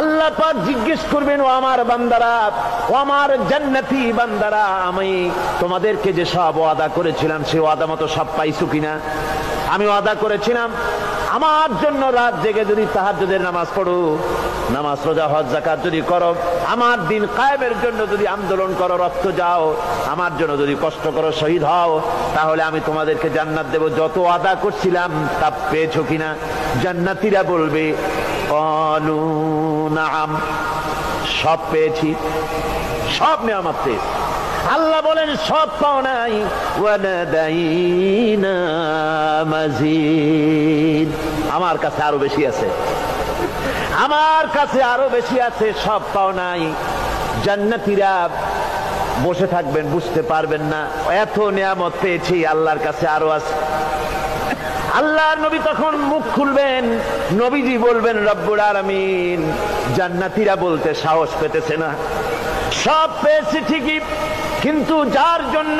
আল্লাহ পাক জিজ্ঞেস করবেন, ও আমার বান্দারা, ও আমার জান্নাতি বান্দারা, আমি তোমাদেরকে যে সব ওয়াদা করেছিলাম সে ওয়াদা মতো সব পাইছো কিনা? আমি ওয়াদা করেছিলাম আমার জন্য রাত জেগে যদি তাহাজ্জুদের নামাজ পড়ো, নামাজ রোজা হজ যাকাত যদি করো, আমার দিন কায়েমের জন্য যদি আন্দোলন করো, রক্ত যাও, আমার জন্য যদি কষ্ট করো, শহীদ হও, তাহলে আমি তোমাদেরকে জান্নাত দেব। যত ওয়াদা করছিলাম তা পেয়েছো কিনা? জান্নাতীরা বলবে ক্বালু নাআম, সব পেয়েছি, সব নেয়ামত পেয়েছি। আল্লাহ বলেন সব পাও নাই, ওয়ালাদাইনা মাজিদ, আমার কাছে আরো বেশি আছে, আমার কাছে আরো বেশি আছে, সব পাও নাই। জান্নাতীরা বসে থাকবেন, বুঝতে পারবেন না এত নেয়ামত পেয়েছি, আল্লাহর কাছে আরো আছে। আল্লাহর নবী তখন মুখ খুলবেন, নবীজি বলবেন রব্বুল আলামিন, জান্নাতীরা বলতে সাহস পেতেছে না, সব পেয়েছি ঠিকই, কিন্তু যার জন্য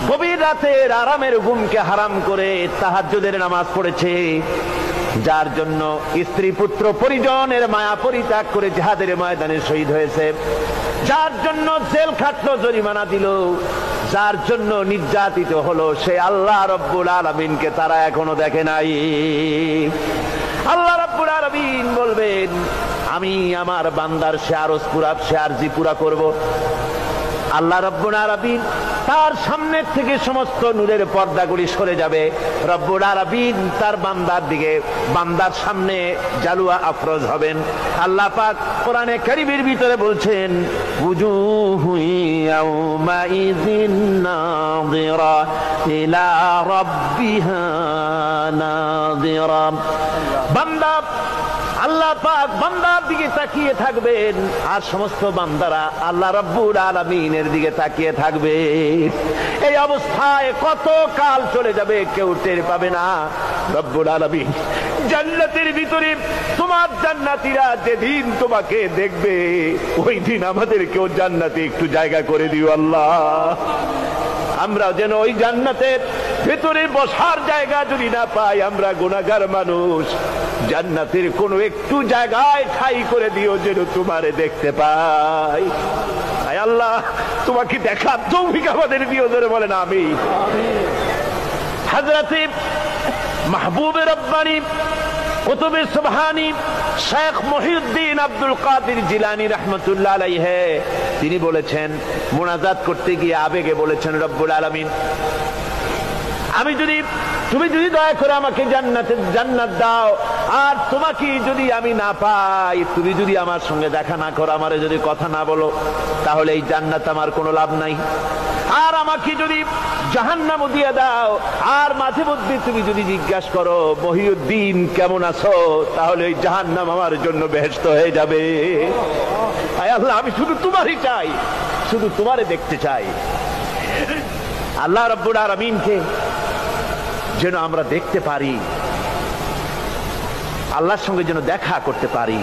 গভীর রাতের আরামের ঘুমকে হারাম করে তাহাজ্জুদের নামাজ পড়েছে, যার জন্য স্ত্রী পুত্র পরিজনের মায়া পরিত্যাগ করে জিহাদের ময়দানে শহীদ হয়েছে, যার জন্য জেল খাটলো, জরিমানা দিল, যার জন্য নির্যাতিত হলো, সে আল্লাহ রব্বুল আলামিনকে তারা এখনো দেখে নাই। আল্লাহ রব্বুল আলামিন বলবেন, আমি আমার বান্দার সে আরজ পুরা, সে আরজি পুরা করব। আল্লাহ রব্বুল আলামিন তার সামনের থেকে সমস্ত নূরের পর্দাগুলি সরে যাবে, রব্বুল আলামিন তার বান্দার দিকে, বান্দার সামনে জালুয়া আফরোজ হবেন। আল্লাহ পাক কোরআনে কারীমের ভিতরে বলছেন, উজুহু ইয়াউমাইযিন নাযিরা ইলা রাব্বিহা নাযিরা। বান্দা, আল্লাহ পাক বান্দার দিকে তাকিয়ে থাকবেন, আর সমস্ত বান্দারা আল্লাহ রাব্বুল আলামিনের দিকে তাকিয়ে থাকবে। এই অবস্থায় কত কাল চলে যাবে কেউ টের পাবে না। রব্বুল আলামিন জান্নাতের ভিতরে তোমার জান্নাতীরা যেদিন তোমাকে দেখবে, ওই দিন আমাদেরকেও জান্নাতে একটু জায়গা করে দিও আল্লাহ। আমরা যেন ওই জান্নাতের ভেতরে বসার জায়গা যদি না পাই, আমরা গুনাহগার মানুষ, জান্নাতের কোনো একটু জায়গায় ঠাই করে দিও যেন তোমারে দেখতে পাই। আয় আল্লাহ, তোমাকে দেখার তৌফিক আমাদের দিও, ধরে বলেন আমিন। হযরতে মাহবুবে রব্বানী কুতুবে সুবহানী শেখ মুহিউদ্দিন আব্দুল কাদের জিলানী রাহমাতুল্লাহ আলাইহি তিনি বলেছেন, মুনাজাত করতে গিয়ে আবেগে বলেছেন, রব্বুল আলামিন, তুমি যদি দয়া করে আমাকে জান্নাত দাও, আর তোমাকে যদি আমি না পাই, তুমি যদি আমার সঙ্গে দেখা না করো, আমারে যদি কথা না বলো, তাহলে এই জান্নাত আমার কোনো লাভ নাই। আর আমাকে যদি জাহান্নামও দিয়ে দাও, আর মাঝে মধ্যে তুমি যদি জিজ্ঞাসা করো মহিউদ্দিন কেমন আছো, তাহলে এই জাহান্নাম আমার জন্য বেহেশত হয়ে যাবে। আয় আল্লাহ, আমি শুধু তোমারই চাই, শুধু তোমারে দেখতে চাই। আল্লাহ রাব্বুল আলামিনকে যেন আমরা দেখতে পারি, আল্লাহর সঙ্গে যেন দেখা করতে পারি।